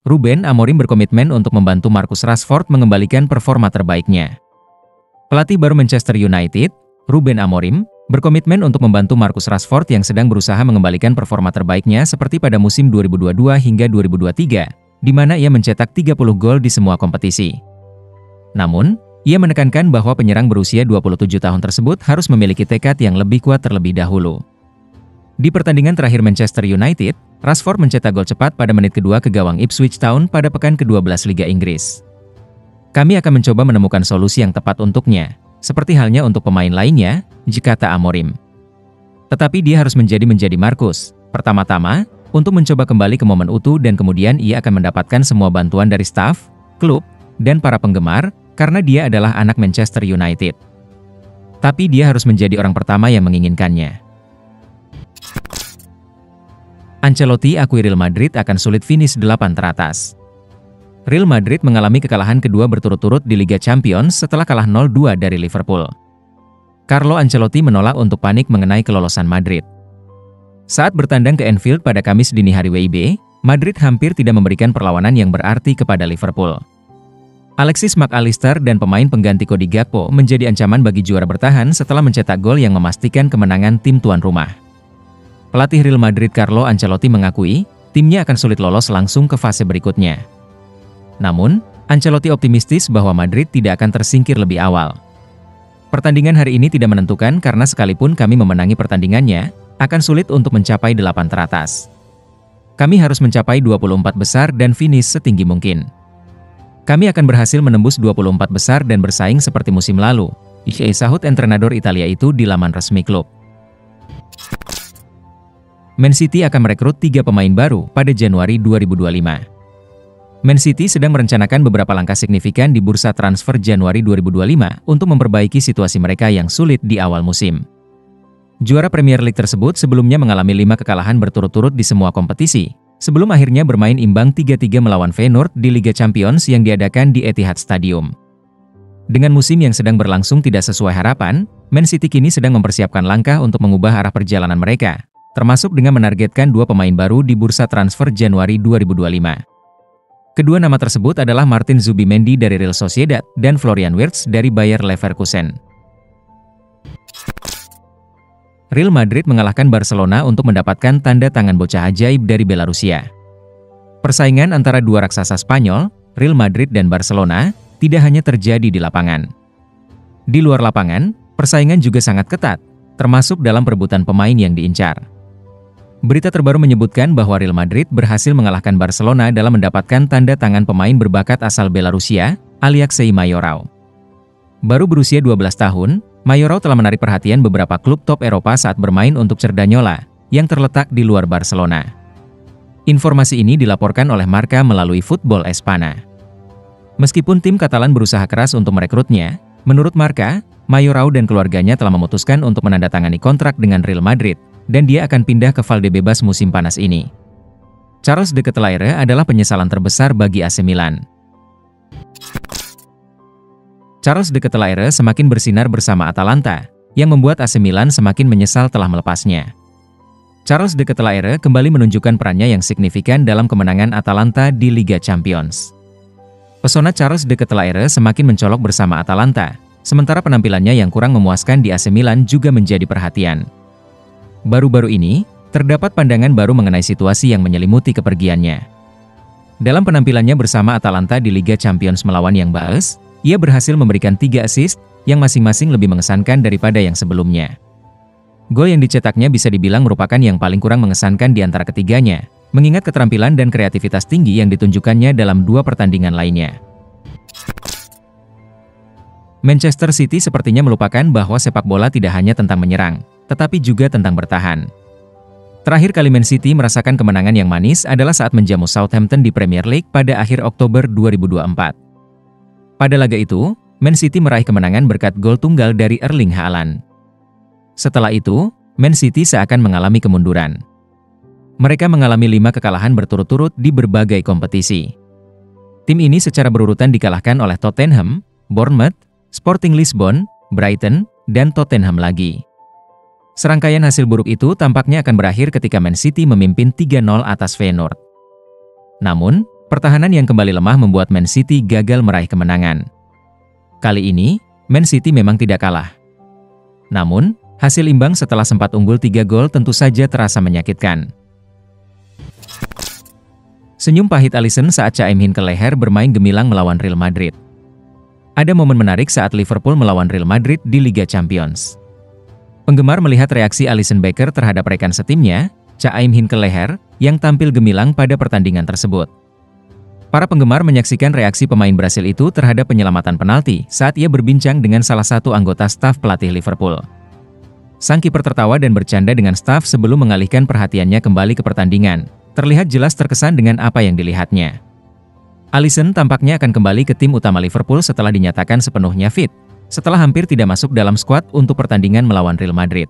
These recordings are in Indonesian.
Ruben Amorim berkomitmen untuk membantu Marcus Rashford mengembalikan performa terbaiknya. Pelatih baru Manchester United, Ruben Amorim, berkomitmen untuk membantu Marcus Rashford yang sedang berusaha mengembalikan performa terbaiknya seperti pada musim 2022 hingga 2023, di mana ia mencetak 30 gol di semua kompetisi. Namun, ia menekankan bahwa penyerang berusia 27 tahun tersebut harus memiliki tekad yang lebih kuat terlebih dahulu. Di pertandingan terakhir Manchester United, Rashford mencetak gol cepat pada menit kedua ke gawang Ipswich Town pada pekan ke-12 Liga Inggris. Kami akan mencoba menemukan solusi yang tepat untuknya, seperti halnya untuk pemain lainnya, kata Amorim. Tetapi dia harus menjadi Marcus. Pertama-tama, untuk mencoba kembali ke momen utuh dan kemudian ia akan mendapatkan semua bantuan dari staf, klub, dan para penggemar, karena dia adalah anak Manchester United. Tapi dia harus menjadi orang pertama yang menginginkannya. Ancelotti akui Real Madrid akan sulit finish 8 teratas. Real Madrid mengalami kekalahan kedua berturut-turut di Liga Champions setelah kalah 0-2 dari Liverpool. Carlo Ancelotti menolak untuk panik mengenai kelolosan Madrid. Saat bertandang ke Anfield pada Kamis dini hari WIB, Madrid hampir tidak memberikan perlawanan yang berarti kepada Liverpool. Alexis McAllister dan pemain pengganti Cody Gakpo menjadi ancaman bagi juara bertahan setelah mencetak gol yang memastikan kemenangan tim tuan rumah. Pelatih Real Madrid Carlo Ancelotti mengakui, timnya akan sulit lolos langsung ke fase berikutnya. Namun, Ancelotti optimistis bahwa Madrid tidak akan tersingkir lebih awal. Pertandingan hari ini tidak menentukan karena sekalipun kami memenangi pertandingannya, akan sulit untuk mencapai 8 teratas. Kami harus mencapai 24 besar dan finish setinggi mungkin. Kami akan berhasil menembus 24 besar dan bersaing seperti musim lalu, sahut entrenador Italia itu di laman resmi klub. Man City akan merekrut 3 pemain baru pada Januari 2025. Man City sedang merencanakan beberapa langkah signifikan di bursa transfer Januari 2025 untuk memperbaiki situasi mereka yang sulit di awal musim. Juara Premier League tersebut sebelumnya mengalami 5 kekalahan berturut-turut di semua kompetisi, sebelum akhirnya bermain imbang 3-3 melawan Feyenoord di Liga Champions yang diadakan di Etihad Stadium. Dengan musim yang sedang berlangsung tidak sesuai harapan, Man City kini sedang mempersiapkan langkah untuk mengubah arah perjalanan mereka, termasuk dengan menargetkan 2 pemain baru di bursa transfer Januari 2025. Kedua nama tersebut adalah Martin Zubimendi dari Real Sociedad dan Florian Wirtz dari Bayer Leverkusen. Real Madrid mengalahkan Barcelona untuk mendapatkan tanda tangan bocah ajaib dari Belarusia. Persaingan antara dua raksasa Spanyol, Real Madrid dan Barcelona, tidak hanya terjadi di lapangan. Di luar lapangan, persaingan juga sangat ketat, termasuk dalam perebutan pemain yang diincar. Berita terbaru menyebutkan bahwa Real Madrid berhasil mengalahkan Barcelona dalam mendapatkan tanda tangan pemain berbakat asal Belarusia, Alexei Mayorov. Baru berusia 12 tahun, Mayorov telah menarik perhatian beberapa klub top Eropa saat bermain untuk Cerdanyola, yang terletak di luar Barcelona. Informasi ini dilaporkan oleh Marca melalui Football Espana. Meskipun tim Katalan berusaha keras untuk merekrutnya, menurut Marca, Mayorov dan keluarganya telah memutuskan untuk menandatangani kontrak dengan Real Madrid, dan dia akan pindah ke Valdebebas musim panas ini. Charles de Ketelaere adalah penyesalan terbesar bagi AC Milan. Charles de Ketelaere semakin bersinar bersama Atalanta, yang membuat AC Milan semakin menyesal telah melepasnya. Charles de Ketelaere kembali menunjukkan perannya yang signifikan dalam kemenangan Atalanta di Liga Champions. Pesona Charles de Ketelaere semakin mencolok bersama Atalanta, sementara penampilannya yang kurang memuaskan di AC Milan juga menjadi perhatian. Baru-baru ini, terdapat pandangan baru mengenai situasi yang menyelimuti kepergiannya. Dalam penampilannya bersama Atalanta di Liga Champions melawan Young Boys, ia berhasil memberikan 3 assist, yang masing-masing lebih mengesankan daripada yang sebelumnya. Gol yang dicetaknya bisa dibilang merupakan yang paling kurang mengesankan di antara ketiganya, mengingat keterampilan dan kreativitas tinggi yang ditunjukkannya dalam 2 pertandingan lainnya. Manchester City sepertinya melupakan bahwa sepak bola tidak hanya tentang menyerang, tetapi juga tentang bertahan. Terakhir kali Man City merasakan kemenangan yang manis adalah saat menjamu Southampton di Premier League pada akhir Oktober 2024. Pada laga itu, Man City meraih kemenangan berkat gol tunggal dari Erling Haaland. Setelah itu, Man City seakan mengalami kemunduran. Mereka mengalami 5 kekalahan berturut-turut di berbagai kompetisi. Tim ini secara berurutan dikalahkan oleh Tottenham, Bournemouth, Sporting Lisbon, Brighton, dan Tottenham lagi. Serangkaian hasil buruk itu tampaknya akan berakhir ketika Man City memimpin 3-0 atas Feyenoord. Namun, Pertahanan yang kembali lemah membuat Man City gagal meraih kemenangan. Kali ini, Man City memang tidak kalah. Namun, hasil imbang setelah sempat unggul 3 gol tentu saja terasa menyakitkan. Senyum pahit Alisson saat caimin ke leher bermain gemilang melawan Real Madrid. Ada momen menarik saat Liverpool melawan Real Madrid di Liga Champions. Penggemar melihat reaksi Alisson Becker terhadap rekan setimnya, caimin ke leher, yang tampil gemilang pada pertandingan tersebut. Para penggemar menyaksikan reaksi pemain Brasil itu terhadap penyelamatan penalti saat ia berbincang dengan salah satu anggota staf pelatih Liverpool. Sang kiper tertawa dan bercanda dengan staf sebelum mengalihkan perhatiannya kembali ke pertandingan. Terlihat jelas terkesan dengan apa yang dilihatnya. Alisson tampaknya akan kembali ke tim utama Liverpool setelah dinyatakan sepenuhnya fit, setelah hampir tidak masuk dalam skuad untuk pertandingan melawan Real Madrid.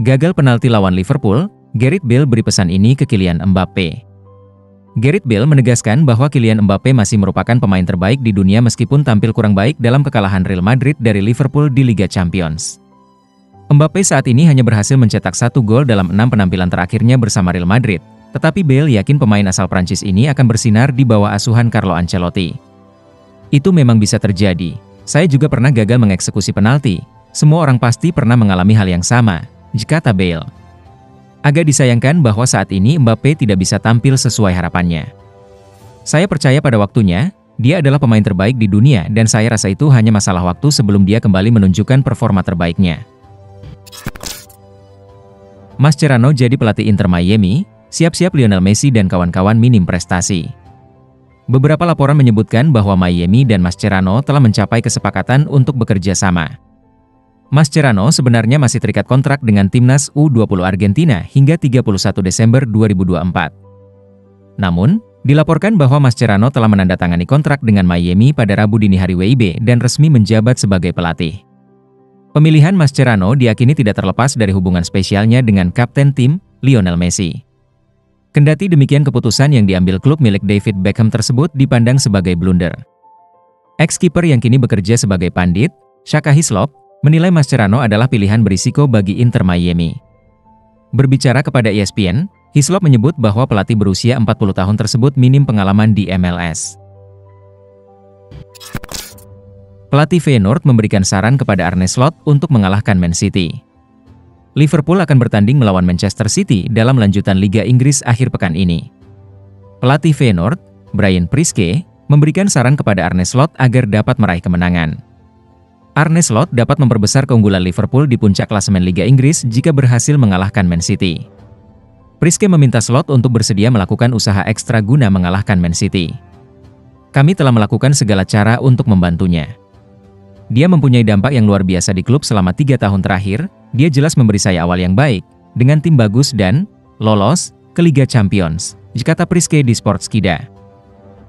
Gagal penalti lawan Liverpool, Gareth Bale beri pesan ini ke Kylian Mbappe. Gareth Bale menegaskan bahwa Kylian Mbappe masih merupakan pemain terbaik di dunia meskipun tampil kurang baik dalam kekalahan Real Madrid dari Liverpool di Liga Champions. Mbappe saat ini hanya berhasil mencetak 1 gol dalam 6 penampilan terakhirnya bersama Real Madrid, tetapi Bale yakin pemain asal Prancis ini akan bersinar di bawah asuhan Carlo Ancelotti. Itu memang bisa terjadi. Saya juga pernah gagal mengeksekusi penalti. Semua orang pasti pernah mengalami hal yang sama, kata Bale. Agak disayangkan bahwa saat ini Mbappe tidak bisa tampil sesuai harapannya. Saya percaya pada waktunya, dia adalah pemain terbaik di dunia dan saya rasa itu hanya masalah waktu sebelum dia kembali menunjukkan performa terbaiknya. Mascherano jadi pelatih Inter Miami, siap-siap Lionel Messi dan kawan-kawan minim prestasi. Beberapa laporan menyebutkan bahwa Miami dan Mascherano telah mencapai kesepakatan untuk bekerja sama. Mascherano sebenarnya masih terikat kontrak dengan timnas U20 Argentina hingga 31 Desember 2024. Namun, dilaporkan bahwa Mascherano telah menandatangani kontrak dengan Miami pada Rabu dini hari WIB dan resmi menjabat sebagai pelatih. Pemilihan Mascherano diyakini tidak terlepas dari hubungan spesialnya dengan kapten tim, Lionel Messi. Kendati demikian keputusan yang diambil klub milik David Beckham tersebut dipandang sebagai blunder. Ex-kiper yang kini bekerja sebagai pandit, Shaka Hislop, menilai Mascherano adalah pilihan berisiko bagi Inter Miami. Berbicara kepada ESPN, Hislop menyebut bahwa pelatih berusia 40 tahun tersebut minim pengalaman di MLS. Pelatih Feyenoord memberikan saran kepada Arne Slot untuk mengalahkan Man City. Liverpool akan bertanding melawan Manchester City dalam lanjutan Liga Inggris akhir pekan ini. Pelatih Feyenoord, Brian Priske, memberikan saran kepada Arne Slot agar dapat meraih kemenangan. Arne Slot dapat memperbesar keunggulan Liverpool di puncak klasemen Liga Inggris jika berhasil mengalahkan Man City. Priske meminta Slot untuk bersedia melakukan usaha ekstra guna mengalahkan Man City. Kami telah melakukan segala cara untuk membantunya. Dia mempunyai dampak yang luar biasa di klub selama 3 tahun terakhir, dia jelas memberi saya awal yang baik, dengan tim bagus dan lolos ke Liga Champions, kata Priske di Sportskida.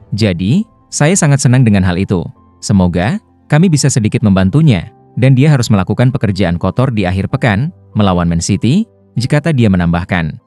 Jadi, saya sangat senang dengan hal itu. Semoga kami bisa sedikit membantunya, dan dia harus melakukan pekerjaan kotor di akhir pekan, melawan Man City, kata dia menambahkan.